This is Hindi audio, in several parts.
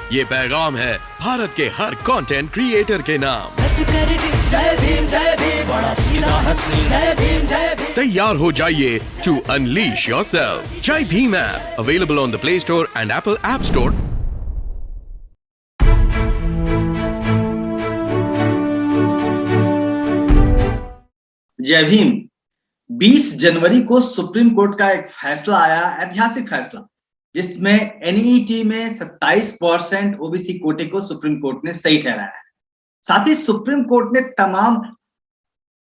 ये पैगाम है भारत के हर कंटेंट क्रिएटर के नाम। जय भीम बड़ा सीधा हंसी, जय भीम। तैयार हो जाइए टू अनलीश योरसेल्फ। जय Bhim app available on the Play Store and Apple App Store. जय भीम। 20 जनवरी को सुप्रीम कोर्ट का एक फैसला आया, ऐतिहासिक फैसला, जिसमें एनईटी में 27% ओबीसी कोटे को सुप्रीम कोर्ट ने सही ठहराया है। साथ ही सुप्रीम कोर्ट ने तमाम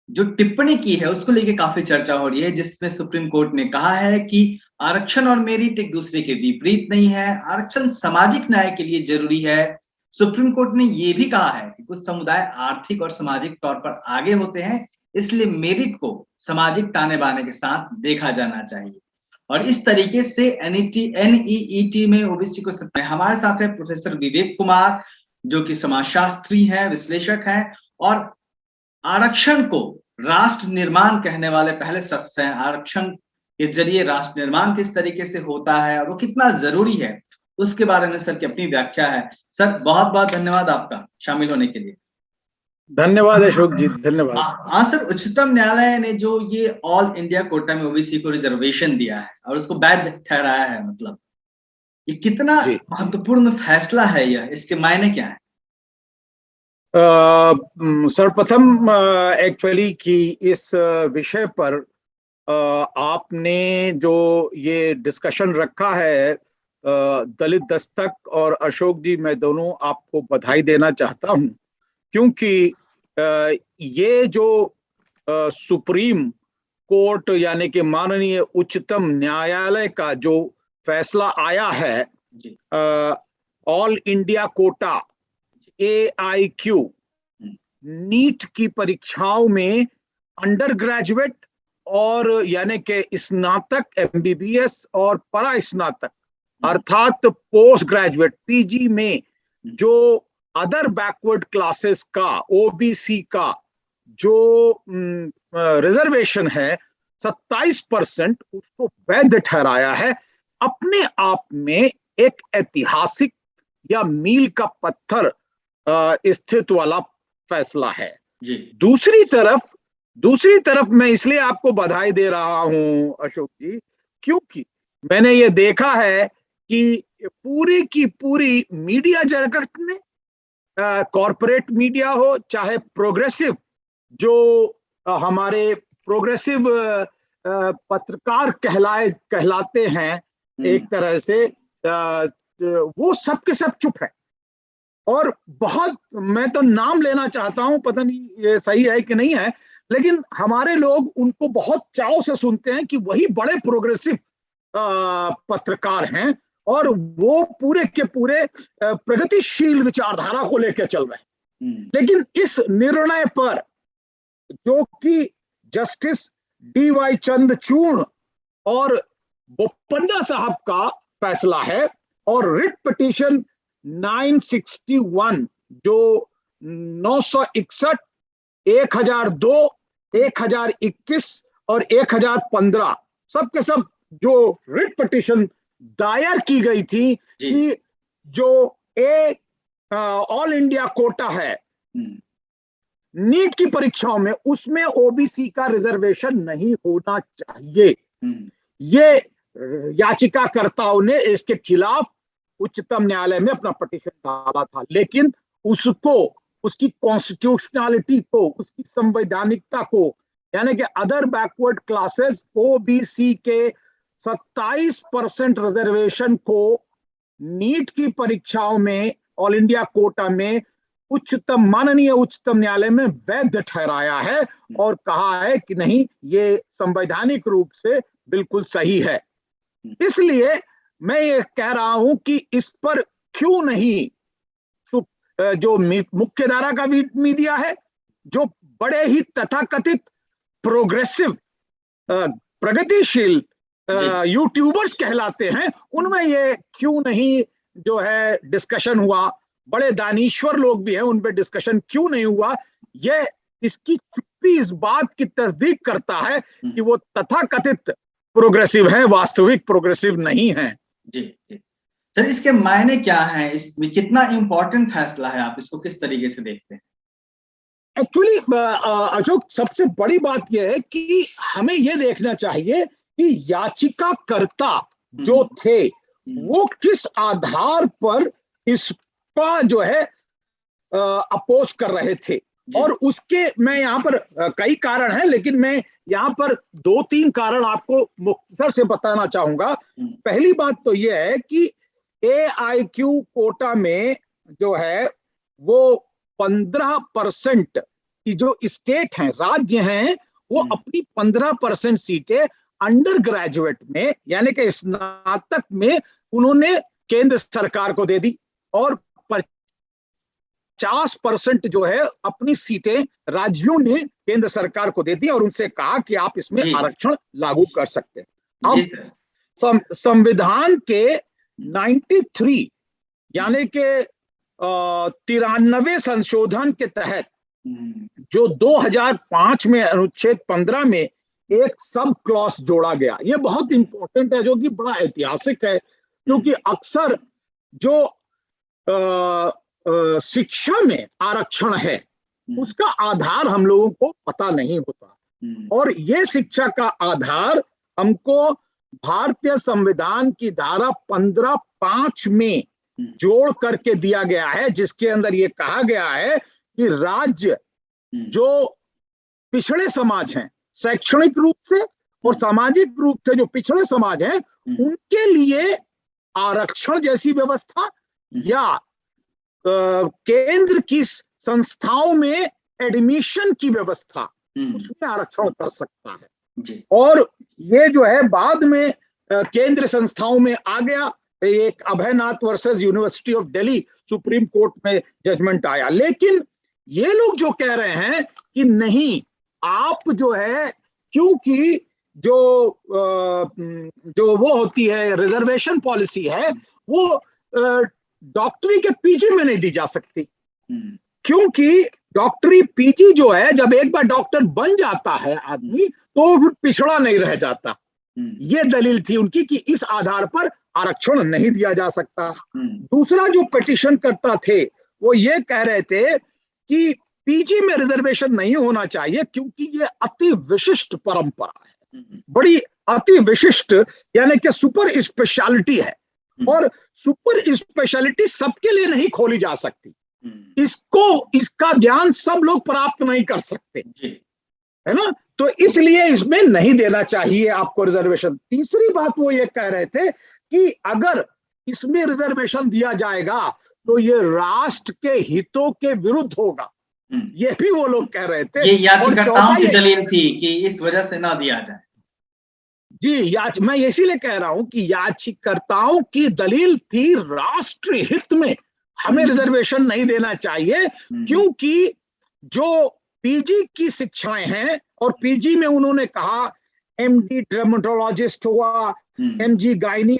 जो टिप्पणी की है उसको लेके काफी चर्चा हो रही है, जिसमें सुप्रीम कोर्ट ने कहा है कि आरक्षण और मेरिट एक दूसरे के विपरीत नहीं है, आरक्षण सामाजिक न्याय के लिए जरूरी है। सुप्रीम कोर्ट ने यह भी कहा है कि कुछ समुदाय आर्थिक और सामाजिक तौर पर आगे होते हैं, इसलिए मेरिट को सामाजिक ताने बाने के साथ देखा जाना चाहिए। और इस तरीके से एनईईटी में ओबीसी को सत्ता। हमारे साथ है प्रोफेसर विवेक कुमार, जो कि समाजशास्त्री हैं, विश्लेषक हैं और आरक्षण को राष्ट्र निर्माण कहने वाले पहले शख्स हैं। आरक्षण के जरिए राष्ट्र निर्माण किस तरीके से होता है और वो कितना जरूरी है, उसके बारे में सर की अपनी व्याख्या है। सर, बहुत बहुत धन्यवाद आपका शामिल होने के लिए। धन्यवाद अशोक जी, धन्यवाद। हाँ सर, उच्चतम न्यायालय ने जो ये ऑल इंडिया कोटा में ओबीसी को रिजर्वेशन दिया है और उसको वैध ठहराया है, मतलब ये कितना महत्वपूर्ण फैसला है, यह इसके मायने क्या है? सर्वप्रथम एक्चुअली कि इस विषय पर आपने जो ये डिस्कशन रखा है, दलित दस्तक और अशोक जी, मैं दोनों आपको बधाई देना चाहता हूं, क्योंकि ये जो सुप्रीम कोर्ट यानी कि माननीय उच्चतम न्यायालय का जो फैसला आया है, all India quota AIQ NEET की परीक्षाओं में अंडर ग्रेजुएट और यानी कि स्नातक MBBS और परा स्नातक अर्थात पोस्ट ग्रेजुएट PG में जो अदर बैकवर्ड क्लासेस का OBC का जो रिजर्वेशन है 27%, उसको वैध ठहराया है। अपने आप में एक ऐतिहासिक या मील का पत्थर स्थित वाला फैसला है जी। दूसरी तरफ मैं इसलिए आपको बधाई दे रहा हूं अशोक जी, क्योंकि मैंने ये देखा है कि पूरी की पूरी मीडिया जगत में, कॉर्पोरेट मीडिया हो चाहे प्रोग्रेसिव जो हमारे प्रोग्रेसिव पत्रकार कहलाते हैं एक तरह से, वो सब के सब चुप है। और बहुत, मैं तो नाम लेना चाहता हूं, पता नहीं ये सही है कि नहीं है, लेकिन हमारे लोग उनको बहुत चाव से सुनते हैं कि वही बड़े प्रोग्रेसिव पत्रकार हैं और वो पूरे के पूरे प्रगतिशील विचारधारा को लेकर चल रहे हैं। लेकिन इस निर्णय पर, जो कि जस्टिस DY चंद्रचूड़ और बोपन्ना साहब का फैसला है, और रिट पिटीशन 961 जो 961, 1002, 1021 और 1015 सब के सब जो रिट पिटीशन दायर की गई थी कि जो ऑल इंडिया कोटा है नीट की परीक्षाओं में, उसमें ओबीसी का रिजर्वेशन नहीं होना चाहिए। ये याचिकाकर्ताओं ने इसके खिलाफ उच्चतम न्यायालय में अपना पिटीशन डाला था, लेकिन उसको, उसकी कॉन्स्टिट्यूशनलिटी को, उसकी संवैधानिकता को, यानी कि अदर बैकवर्ड क्लासेस ओबीसी के 27% रिजर्वेशन को नीट की परीक्षाओं में ऑल इंडिया कोटा में माननीय उच्चतम न्यायालय में वैध ठहराया है और कहा है कि नहीं, ये संवैधानिक रूप से बिल्कुल सही है। इसलिए मैं ये कह रहा हूं कि इस पर क्यों नहीं जो मुख्य धारा का मीडिया है, जो बड़े ही तथाकथित प्रोग्रेसिव प्रगतिशील यूट्यूबर्स कहलाते हैं, उनमें ये क्यों नहीं जो है डिस्कशन हुआ, बड़े दानीश्वर लोग भी हैं, उन पे डिस्कशन क्यों नहीं हुआ? ये इसकी चुप्पी इस बात की तस्दीक करता है कि वो तथाकथित प्रोग्रेसिव है, वास्तविक प्रोग्रेसिव नहीं है। जी जी। सर इसके मायने क्या हैं, इसमें कितना इंपॉर्टेंट फैसला है, आप इसको किस तरीके से देखते हैं? एक्चुअली अशोक, सबसे बड़ी बात यह है कि हमें यह देखना चाहिए कि याचिकाकर्ता जो थे वो किस आधार पर इसका जो है अपोज कर रहे थे। और उसके मैं यहाँ पर कई कारण हैं, लेकिन मैं यहाँ पर 2-3 कारण आपको मुख्तसर से बताना चाहूंगा। पहली बात तो यह है कि AIQ कोटा में जो है वो 15% की जो स्टेट हैं, राज्य हैं, वो अपनी 15% सीटें अंडर ग्रेजुएट में यानी कि स्नातक में उन्होंने केंद्र सरकार को दे दी, और 50% जो है अपनी सीटें राज्यों ने केंद्र सरकार को दे दी और उनसे कहा कि आप इसमें आरक्षण लागू कर सकते हैं। अब संविधान के 93 यानी के 93 संशोधन के तहत जो 2005 में अनुच्छेद 15 में एक सब क्लॉज जोड़ा गया, ये बहुत इंपॉर्टेंट है, जो कि बड़ा ऐतिहासिक है, क्योंकि अक्सर जो शिक्षा में आरक्षण है उसका आधार हम लोगों को पता नहीं होता, और ये शिक्षा का आधार हमको भारतीय संविधान की धारा 15(5) में जोड़ करके दिया गया है, जिसके अंदर ये कहा गया है कि राज्य जो पिछड़े समाज हैं, शैक्षणिक रूप से और सामाजिक रूप से जो पिछड़े समाज हैं, उनके लिए आरक्षण जैसी व्यवस्था या केंद्र की संस्थाओं में एडमिशन की व्यवस्था, उसमें आरक्षण कर सकता है। और ये जो है बाद में केंद्र संस्थाओं में आ गया, एक Abhaynath versus university of Delhi supreme court में जजमेंट आया। लेकिन ये लोग जो कह रहे हैं कि नहीं, आप जो है, क्योंकि जो वो होती है रिजर्वेशन पॉलिसी है, वो डॉक्टरी के पीजी में नहीं दी जा सकती, क्योंकि डॉक्टरी पीजी जो है, जब एक बार डॉक्टर बन जाता है आदमी तो फिर पिछड़ा नहीं रह जाता। ये दलील थी उनकी कि इस आधार पर आरक्षण नहीं दिया जा सकता। दूसरा जो पिटीशन करता थे वो ये कह रहे थे कि पीजी में रिजर्वेशन नहीं होना चाहिए, क्योंकि ये अति विशिष्ट परंपरा है, बड़ी अति विशिष्ट यानी कि सुपर स्पेशलिटी है, और सुपर स्पेशलिटी सबके लिए नहीं खोली जा सकती, इसका ज्ञान सब लोग प्राप्त नहीं कर सकते, है ना, तो इसलिए इसमें नहीं देना चाहिए आपको रिजर्वेशन। तीसरी बात वो ये कह रहे थे कि अगर इसमें रिजर्वेशन दिया जाएगा तो ये राष्ट्र के हितों के विरुद्ध होगा, ये भी वो लोग कह रहे थे। ये याचिकाकर्ताओं की दलील थी कि इस वजह से ना दिया जाए। जी, मैं इसीलिए कह रहा हूं कि याचिकाकर्ताओं की दलील थी राष्ट्रीय हित में हमें रिजर्वेशन नहीं देना चाहिए, क्योंकि जो पीजी की शिक्षाएं हैं, और पीजी में उन्होंने कहा एमडी डर्मेटोलॉजिस्ट हुआ, एमडी गायनी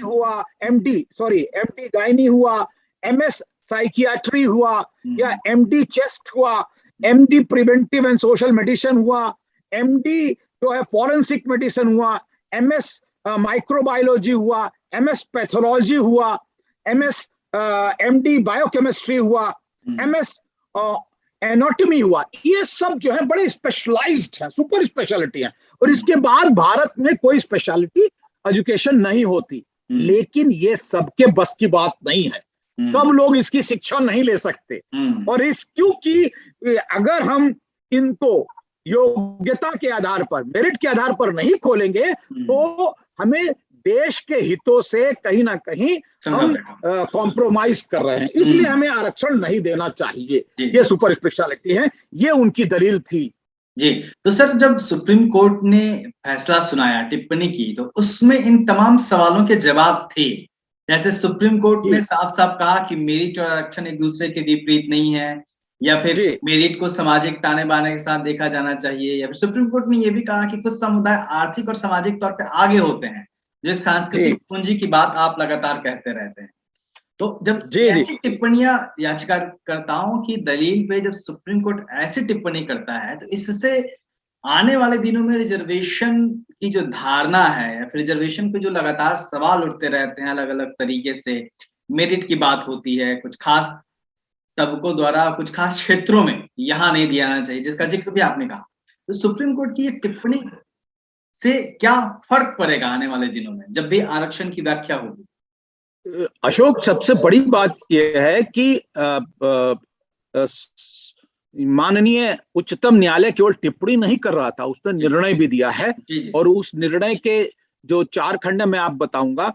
हुआ, एमएस साइकियाट्री हुआ, या एमडी चेस्ट हुआ, MD preventive and social medicine हुआ, एमडी जो है फॉरेंसिक मेडिसिन हुआ, एमएस माइक्रोबायोलॉजी हुआ, एमएस पैथोलॉजी हुआ, एमडी बायोकेमिस्ट्री हुआ, एमएस एनाटॉमी हुआ। ये सब जो है बड़े स्पेशलाइज्ड हैं, सुपर स्पेशलिटी हैं, और इसके बाद भारत में कोई स्पेशलिटी एजुकेशन नहीं होती। लेकिन ये सबके बस की बात नहीं है, सब लोग इसकी शिक्षा नहीं ले सकते, और क्योंकि अगर हम इनको योग्यता के आधार पर, मेरिट के आधार पर नहीं खोलेंगे तो हमें देश के हितों से कहीं ना कहीं हम कॉम्प्रोमाइज कर रहे हैं, इसलिए हमें आरक्षण नहीं देना चाहिए। ये सुपर स्पेशलिटी है, ये उनकी दलील थी। जी, तो सर जब सुप्रीम कोर्ट ने फैसला सुनाया, टिप्पणी की, तो उसमें इन तमाम सवालों के जवाब थे। जैसे सुप्रीम कोर्ट ने साफ साफ कहा कि मेरिट और आरक्षण एक दूसरे के विपरीत नहीं है, या फिर मेरिट को सामाजिक ताने बाने के साथ देखा जाना चाहिए, या फिर सुप्रीम कोर्ट ने यह भी कहा कि कुछ समुदाय आर्थिक और सामाजिक तौर पर आगे होते हैं, जो एक सांस्कृतिक पूंजी की बात आप लगातार कहते रहते हैं। तो जब ऐसी टिप्पणियां याचिकाकर्ताओं की दलील पे जब सुप्रीम कोर्ट ऐसी टिप्पणी करता है, तो इससे आने वाले दिनों में रिजर्वेशन की जो धारणा है, या फिर रिजर्वेशन पे जो लगातार सवाल उठते रहते हैं अलग अलग तरीके से, मेरिट की बात होती है, कुछ खास तबकों द्वारा कुछ खास क्षेत्रों में यहाँ नहीं दिया जाना चाहिए, जिसका जिक्र भी आपने कहा। तो सुप्रीम कोर्ट की ये टिप्पणी से क्या फर्क पड़ेगा आने वाले दिनों में जब भी आरक्षण की व्याख्या होगी? अशोक, सबसे बड़ी बात यह है कि माननीय उच्चतम न्यायालय केवल टिप्पणी नहीं कर रहा था, उसने निर्णय भी दिया है। और उस निर्णय के जो 4 खंड मैं आप बताऊंगा।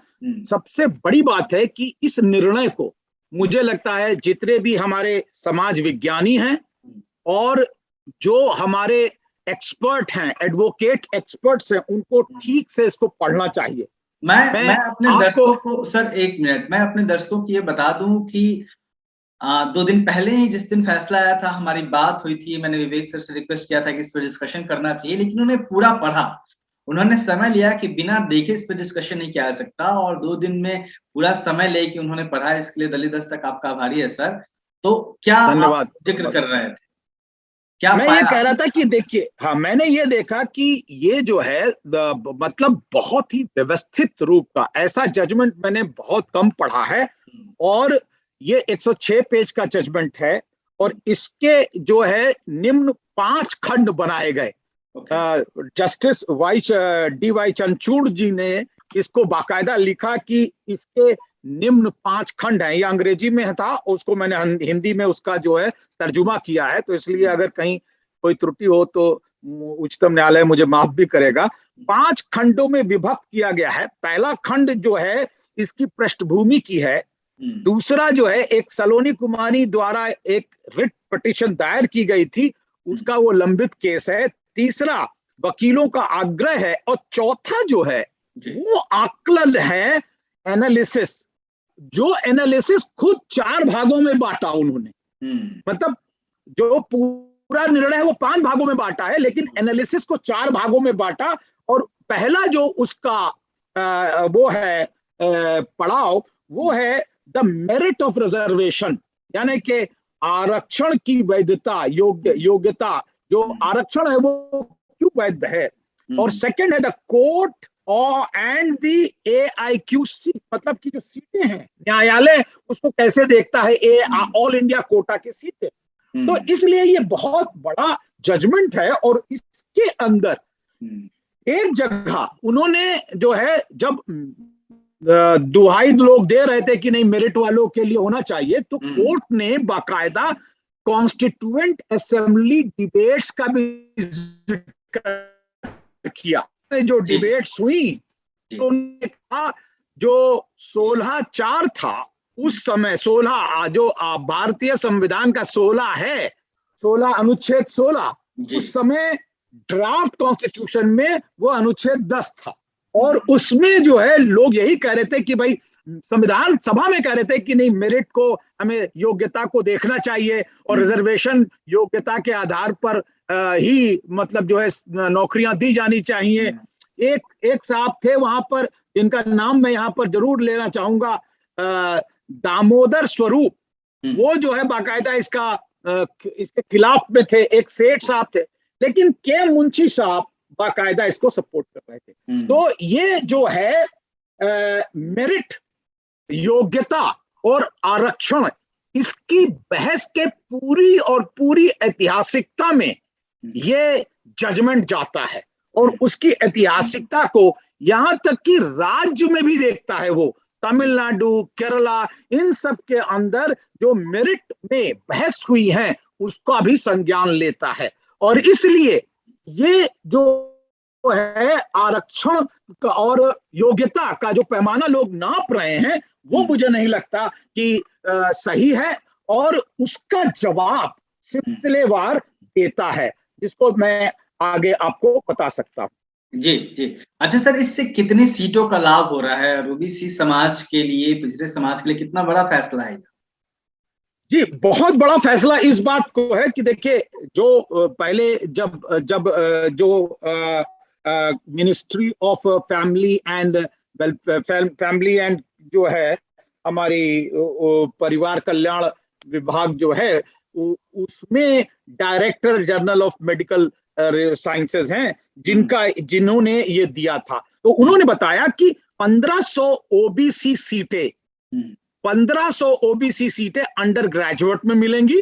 सबसे बड़ी बात है कि इस निर्णय को मुझे लगता है जितने भी हमारे समाज विज्ञानी हैं और जो हमारे एक्सपर्ट हैं, एडवोकेट एक्सपर्ट्स हैं, उनको ठीक से इसको पढ़ना चाहिए। मैं अपने दर्शकों को, सर एक मिनट, मैं अपने दर्शकों को ये बता दूं कि 2 दिन पहले ही जिस दिन फैसला आया था, हमारी बात हुई थी, मैंने विवेक सर से रिक्वेस्ट किया था कि इस पर डिस्कशन करना चाहिए, लेकिन उन्होंने पूरा पढ़ा, उन्होंने समय लिया कि बिना देखे इस पर डिस्कशन नहीं किया जा सकता, और 2 दिन में पूरा समय लेके उन्होंने पढ़ा। इसके लिए दलित दस्तक आपका आभारी है सर। तो क्या आप जिक्र कर रहे थे? क्या मैं ये कह रहा था कि देखिए, हाँ, मैंने ये देखा कि ये जो है मतलब बहुत ही व्यवस्थित रूप का ऐसा जजमेंट मैंने बहुत कम पढ़ा है, और ये 106 पेज का जजमेंट है, और इसके जो है निम्न 5 खंड बनाए गए। जस्टिस डी वाई चंद्रचूड़ जी ने इसको बाकायदा लिखा कि इसके निम्न 5 खंड हैं। ये अंग्रेजी में था, उसको मैंने हिंदी में उसका जो है तर्जुमा किया है, तो इसलिए अगर कहीं कोई त्रुटि हो तो उच्चतम न्यायालय मुझे माफ भी करेगा। 5 खंडों में विभक्त किया गया है। पहला खंड जो है इसकी पृष्ठभूमि की है। दूसरा जो है एक सलोनी कुमारी द्वारा एक रिट पिटीशन दायर की गई थी, उसका वो लंबित केस है। तीसरा वकीलों का आग्रह है, और चौथा जो है वो आकलन है, एनालिसिस, जो एनालिसिस खुद 4 भागों में बांटा उन्होंने। मतलब जो पूरा निर्णय है वो 5 भागों में बांटा है, लेकिन एनालिसिस को 4 भागों में बांटा। और पहला जो उसका वो है पड़ाव, वो है द मेरिट ऑफ रिजर्वेशन, यानी कि आरक्षण की वैधता, योग्यता, जो आरक्षण है वो क्यों वैध है। और सेकंड है the court and the AIQC, मतलब कि जो सीटें हैं, न्यायालय उसको कैसे देखता है, ऑल इंडिया कोटा की सीटें। तो इसलिए ये बहुत बड़ा जजमेंट है। और इसके अंदर एक जगह उन्होंने जो है, जब दुहाई लोग दे रहे थे कि नहीं मेरिट वालों के लिए होना चाहिए, तो कोर्ट ने बाकायदा कॉन्स्टिट्यूएंट असेंबली डिबेट्स का भी जिक्र किया। जो डिबेट्स हुई तो उन्होंने कहा जो 16(4) था उस समय, 16 जो भारतीय संविधान का 16 है, 16 अनुच्छेद 16, उस समय ड्राफ्ट कॉन्स्टिट्यूशन में वो अनुच्छेद 10 था। और उसमें जो है लोग यही कह रहे थे कि भाई, संविधान सभा में कह रहे थे कि नहीं मेरिट को, हमें योग्यता को देखना चाहिए, और रिजर्वेशन योग्यता के आधार पर ही मतलब जो है नौकरियां दी जानी चाहिए। एक साहब थे वहां पर, जिनका नाम मैं यहाँ पर जरूर लेना चाहूंगा, दामोदर स्वरूप, वो जो है बाकायदा इसके खिलाफ में थे। एक सेठ साहब थे, लेकिन के मुंशी साहब बाकायदा इसको सपोर्ट कर रहे थे। तो ये जो है मेरिट, योग्यता और आरक्षण, इसकी बहस के पूरी ऐतिहासिकता में ये जजमेंट जाता है, और उसकी ऐतिहासिकता को यहां तक कि राज्य में भी देखता है। वो तमिलनाडु, केरला, इन सब के अंदर जो मेरिट में बहस हुई है उसका भी संज्ञान लेता है। और इसलिए ये जो है आरक्षण का और योग्यता का जो पैमाना लोग नाप रहे हैं, वो मुझे नहीं लगता कि सही है, और उसका जवाब सिलसिलेवार देता है, जिसको मैं आगे आपको बता सकता हूँ। जी जी। अच्छा सर, इससे कितनी सीटों का लाभ हो रहा है, और ओबीसी समाज के लिए, पिछड़े समाज के लिए कितना बड़ा फैसला है? जी, बहुत बड़ा फैसला इस बात को है कि देखिए, जो पहले जब जो मिनिस्ट्री ऑफ फैमिली एंड जो है हमारी परिवार कल्याण विभाग जो है, उसमें director general of medical sciences हैं, जिन्होंने ये दिया था। तो उन्होंने बताया कि 1500 ओबीसी सीटें 1500 ओबीसी सीटें अंडर ग्रेजुएट में मिलेंगी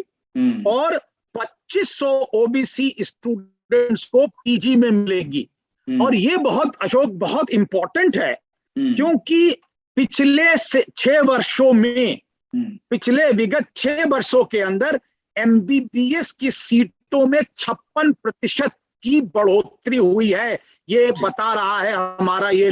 और 2500 ओबीसी स्टूडेंट्स को पीजी में मिलेगी। और ये बहुत अशोक बहुत इंपॉर्टेंट है, क्योंकि पिछले 6 वर्षों में, पिछले विगत 6 वर्षों के अंदर एमबीबीएस की सीटों में 56% की बढ़ोतरी हुई है। ये बता रहा है हमारा ये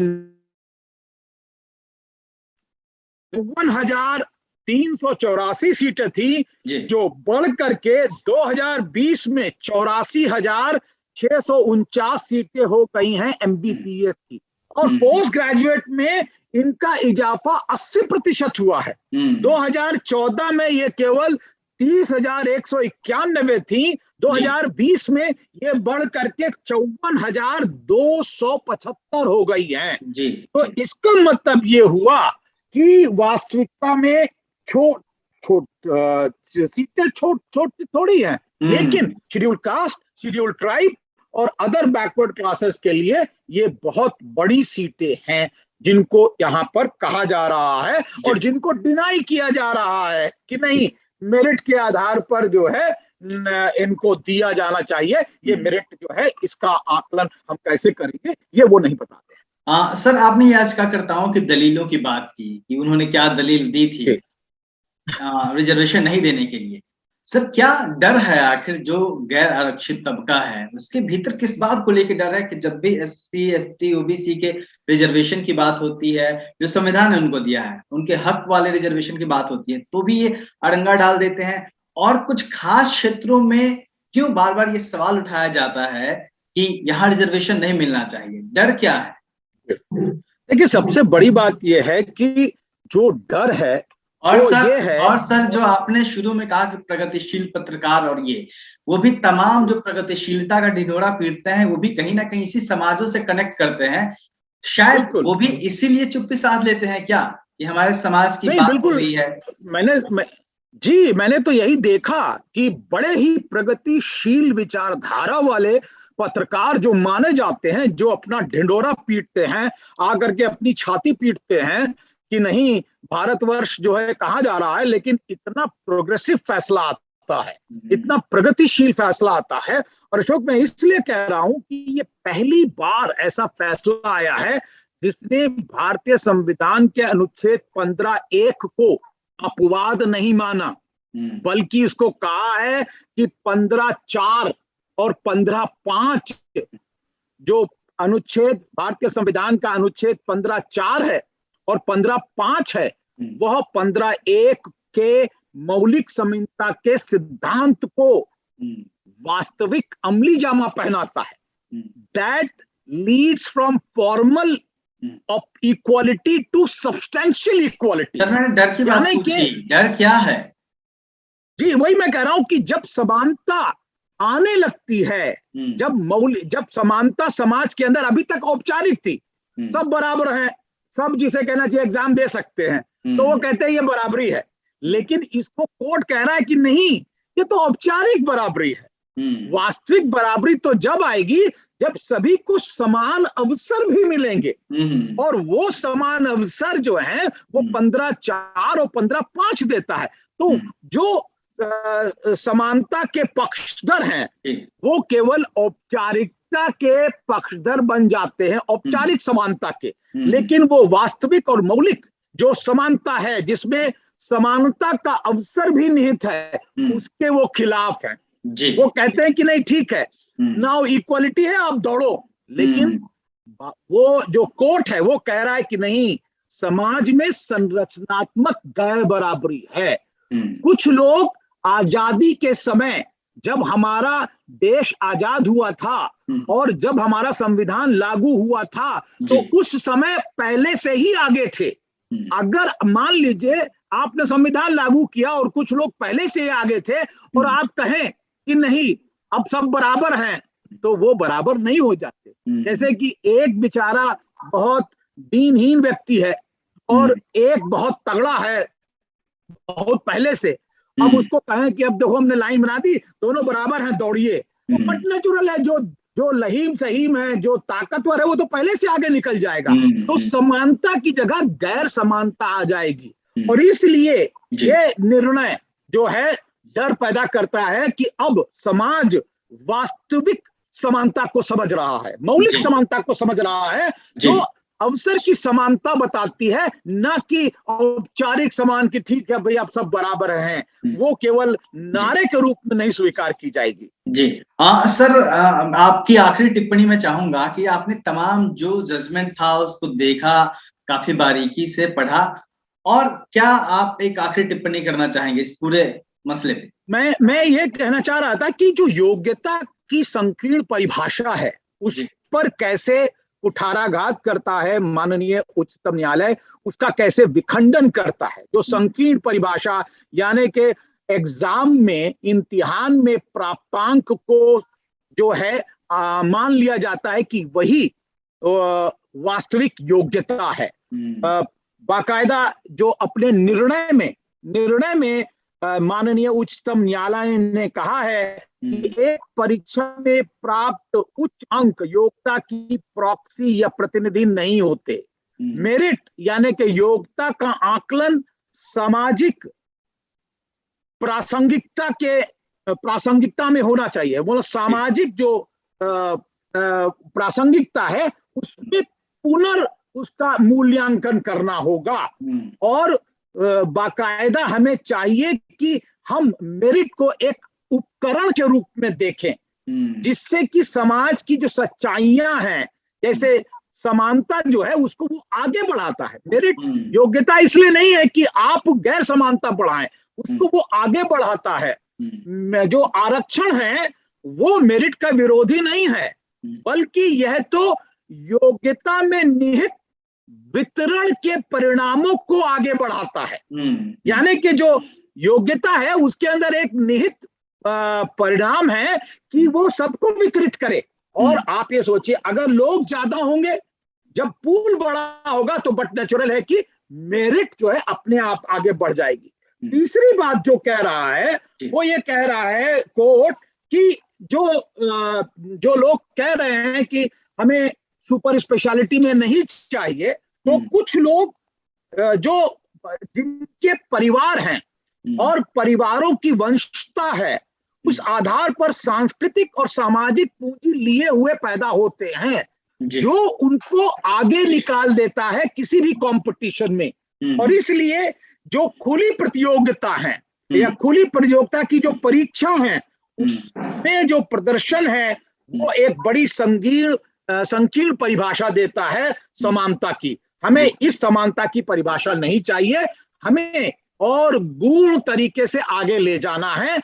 5384 सीटें थी, जो बढ़ करके 2020 में 84,649 सीटें हो गई हैं एमबीबीएस की। और पोस्ट ग्रेजुएट में इनका इजाफा 80% हुआ है। 2014 में ये केवल 30,191 थी, 2020 में ये बढ़ करके 54,275 हो गई है। तो इसका मतलब ये हुआ कि वास्तविकता में सीटें छोटी थोड़ी हैं, लेकिन शेड्यूल कास्ट, शेड्यूल ट्राइब और अदर बैकवर्ड क्लासेस के लिए ये बहुत बड़ी सीटें हैं, जिनको यहाँ पर कहा जा रहा है और जिनको डिनाई किया जा रहा है कि नहीं, मेरिट के आधार पर जो है इनको दिया जाना चाहिए। ये मेरिट जो है इसका आकलन हम कैसे करेंगे, ये वो नहीं बताते। सर, आपने याचिकाकर्ताओं की दलीलों की बात की कि उन्होंने क्या दलील दी थी रिजर्वेशन नहीं देने के लिए। सर, क्या डर है आखिर जो गैर आरक्षित तबका है उसके भीतर, किस बात को लेकर डर है कि जब भी एससी, एसटी, ओबीसी के रिजर्वेशन की बात होती है, जो संविधान ने उनको दिया है, उनके हक वाले रिजर्वेशन की बात होती है, तो भी ये अड़ंगा डाल देते हैं? और कुछ खास क्षेत्रों में क्यों बार बार ये सवाल उठाया जाता है कि यहाँ रिजर्वेशन नहीं मिलना चाहिए? डर क्या है? देखिए, सबसे बड़ी बात यह है कि जो डर है और सर जो आपने शुरू में कहा कि प्रगतिशील पत्रकार और ये, वो भी तमाम जो प्रगतिशीलता का ढिढोरा पीटते हैं, वो भी कहीं ना कहीं इसी समाजों से कनेक्ट करते हैं। शायद वो भी इसीलिए चुप्पी साध लेते हैं क्या कि हमारे समाज की बात हो रही है? मैंने तो यही देखा कि बड़े ही प्रगतिशील विचारधारा वाले पत्रकार जो माने जाते हैं, जो अपना ढिंडोरा पीटते हैं, आकर के अपनी छाती पीटते हैं कि नहीं, भारतवर्ष जो है कहाँ जा रहा है, लेकिन इतना प्रोग्रेसिव फैसला आता है, इतना प्रगतिशील फैसला आता है। और अशोक, मैं इसलिए कह रहा हूं कि ये पहली बार ऐसा फैसला आया है जिसने भारतीय संविधान के अनुच्छेद 15(1) को अपवाद नहीं माना, बल्कि उसको कहा है कि 15(4) और 15(5) जो अनुच्छेद, भारतीय संविधान का अनुच्छेद 15(4) है और 15(5) है, वह 15(1) के मौलिक समानता के सिद्धांत को वास्तविक अमली जामा पहनाता है। That leads from formal of equality to substantial equality. Sir, मैंने डर की बात पूछी, डर क्या है? जी, वही मैं कह रहा हूं कि जब समानता आने लगती है, जब समानता समाज के अंदर अभी तक औपचारिक थी, सब बराबर हैं, सब जिसे कहना चाहिए एग्जाम दे सकते हैं, तो वो कहते हैं ये बराबरी है। लेकिन इसको कोर्ट कह रहा है कि नहीं, ये तो औपचारिक बराबरी है। वास्तविक बराबरी तो जब आएगी जब सभी को समान अवसर भी मिलेंगे, और वो समान अवसर जो है वो 15(4) और 15(5) देता है। तो जो समानता के पक्षधर हैं वो केवल औपचारिकता के पक्षधर बन जाते हैं, औपचारिक समानता के, लेकिन वो वास्तविक और मौलिक जो समानता है, जिसमें समानता का अवसर भी निहित है, उसके वो खिलाफ हैं। वो कहते हैं कि नहीं, ठीक है, नाउ इक्वालिटी है, आप दौड़ो। लेकिन वो जो कोर्ट है वो कह रहा है कि नहीं, समाज में संरचनात्मक गैर बराबरी है। कुछ लोग आजादी के समय, जब हमारा देश आजाद हुआ था और जब हमारा संविधान लागू हुआ था, तो उस समय पहले से ही आगे थे। अगर मान लीजिए आपने संविधान लागू किया और कुछ लोग पहले से ही आगे थे और आप कहें कि नहीं, अब सब बराबर हैं, तो वो बराबर नहीं हो जाते। जैसे कि एक बेचारा बहुत दीनहीन व्यक्ति है और एक बहुत तगड़ा है बहुत पहले से, अब उसको कहें कि अब देखो हमने लाइन बना दी, दोनों बराबर हैं, दौड़िए, तो बट नेचुरल है, जो लहीम सहीम है, जो ताकतवर है, वो तो पहले से आगे निकल जाएगा। तो समानता की जगह गैर समानता आ जाएगी। और इसलिए ये निर्णय जो है डर पैदा करता है कि अब समाज वास्तविक समानता को समझ रहा है, मौलिक समानता को समझ रहा है, जो अवसर की समानता बताती है, न कि औपचारिक समान की ठीक है भाई आप सब बराबर हैं, वो केवल नारे के रूप में नहीं स्वीकार की जाएगी। जी सर, आपकी आखिरी टिप्पणी में चाहूंगा कि आपने तमाम जो जजमेंट था उसको देखा, काफी बारीकी से पढ़ा, और क्या आप एक आखिरी टिप्पणी करना चाहेंगे इस पूरे मसले पे? मैं ये कहना चाह रहा था कि जो योग्यता की संकीर्ण परिभाषा है उस पर कैसे कुठाराघात करता है माननीय उच्चतम न्यायालय, उसका कैसे विखंडन करता है। जो संकीर्ण परिभाषा यानी कि एग्जाम में, इम्तिहान में प्राप्तांक को जो है मान लिया जाता है कि वही वास्तविक योग्यता है। बाकायदा जो अपने निर्णय में माननीय उच्चतम न्यायालय ने कहा है कि एक परीक्षा में प्राप्त उच्च अंक योग्यता की प्रॉक्सी या प्रतिनिधि नहीं होते। मेरिट यानी कि योग्यता का आकलन सामाजिक प्रासंगिकता में होना चाहिए। वो सामाजिक जो प्रासंगिकता है उसमें उसका मूल्यांकन करना होगा, और बाकायदा हमें चाहिए कि हम मेरिट को एक उपकरण के रूप में देखें, जिससे कि समाज की जो सच्चाइयां हैं, जैसे समानता जो है उसको वो आगे बढ़ाता है। मेरिट योग्यता इसलिए नहीं है कि आप गैर समानता बढ़ाएं, उसको वो आगे बढ़ाता है। जो आरक्षण है वो मेरिट का विरोधी नहीं है, बल्कि यह तो योग्यता में निहित वितरण के परिणामों को आगे बढ़ाता है। यानी कि जो योग्यता है उसके अंदर एक निहित परिणाम है कि वो सबको वितरित करे। और आप ये सोचिए, अगर लोग ज्यादा होंगे, जब पूल बड़ा होगा तो बट नेचुरल है कि मेरिट जो है अपने आप आगे बढ़ जाएगी। तीसरी बात जो कह रहा है वो ये कह रहा है कोर्ट कि जो लोग कह रहे हैं कि हमें सुपर स्पेशलिटी में नहीं चाहिए, तो कुछ लोग जो जिनके परिवार हैं और परिवारों की वंशता है, उस आधार पर सांस्कृतिक और सामाजिक पूंजी लिए हुए पैदा होते हैं, जो उनको आगे निकाल देता है किसी भी कंपटीशन में। और इसलिए जो खुली प्रतियोगिता है या खुली प्रतियोगिता की जो परीक्षा है, उसमें जो प्रदर्शन है वो एक बड़ी संकीर्ण परिभाषा देता है समानता की। हमें इस समानता की परिभाषा नहीं चाहिए, हमें और गूढ़ तरीके से आगे ले जाना है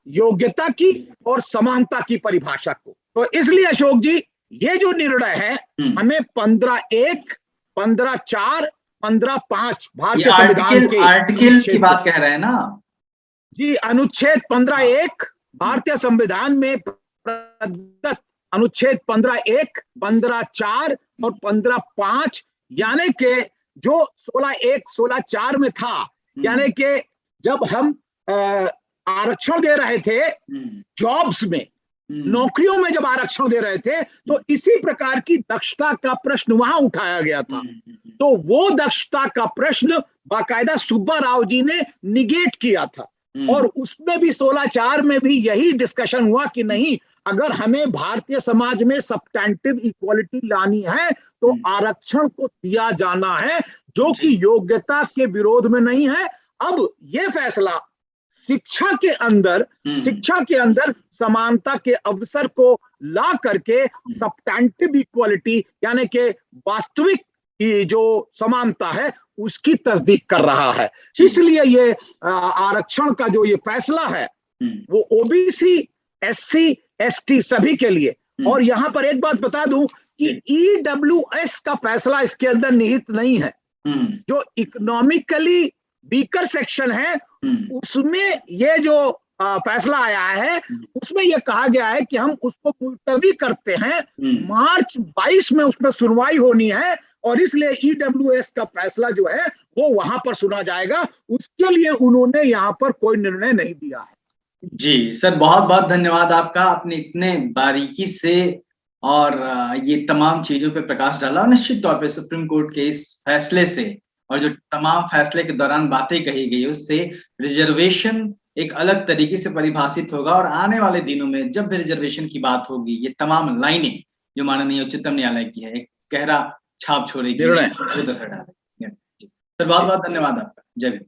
योग्यता की और समानता की परिभाषा को। तो इसलिए अशोक जी, ये जो निर्णय है हमें 15(1), 15(4), 15(5) भारतीय संविधान के आर्टिकल की बात कह रहे हैं ना जी, अनुच्छेद 15(1) भारतीय संविधान में प्रदत्त अनुच्छेद 15(1), 15(4) और 15(5), यानी कि जो 16(1), 16(4) में था, यानी कि जब हम आरक्षण दे रहे थे जॉब्स में, नौकरियों में जब आरक्षण दे रहे थे, तो इसी प्रकार की दक्षता का प्रश्न वहां उठाया गया था। तो वो दक्षता का प्रश्न बाकायदा सुब्बा राव जी ने निगेट किया था, और उसमें भी 16(4) में भी यही डिस्कशन हुआ कि नहीं, अगर हमें भारतीय समाज में सब्सटेंटिव इक्वालिटी लानी है तो आरक्षण को दिया जाना है, जो कि योग्यता के विरोध में नहीं है। अब ये फैसला शिक्षा के अंदर समानता के अवसर को ला करके सब्सटेंटिव इक्वालिटी यानी कि वास्तविक जो समानता है उसकी तस्दीक कर रहा है। इसलिए ये आरक्षण का जो ये फैसला है वो ओबीसी, एससी, एसटी सभी के लिए। और यहां पर एक बात बता दूं कि ईडब्ल्यूएस का फैसला इसके अंदर निहित नहीं है। जो इकोनॉमिकली वीकर सेक्शन है उसमें ये जो फैसला आया है उसमें यह कहा गया है कि हम उसको मुलतवी करते हैं, मार्च 22 में उसमें सुनवाई होनी है, और इसलिए ईडब्ल्यूएस का फैसला जो है वो वहां पर सुना जाएगा। उसके लिए उन्होंने यहाँ पर कोई निर्णय नहीं दिया है। जी सर, बहुत बहुत धन्यवाद आपका, आपने इतने बारीकी से और ये तमाम चीजों पे प्रकाश डाला। और निश्चित तौर पे सुप्रीम कोर्ट के इस फैसले से और जो तमाम फैसले के दौरान बातें कही गई उससे रिजर्वेशन एक अलग तरीके से परिभाषित होगा और आने वाले दिनों में जब भी रिजर्वेशन की बात होगी, ये तमाम लाइनें जो माननीय उच्चतम न्यायालय की है, एक गहरा छाप छोड़ेगी, निर्णय। असर डालेगी। सर बहुत बहुत धन्यवाद आपका। जय भीम।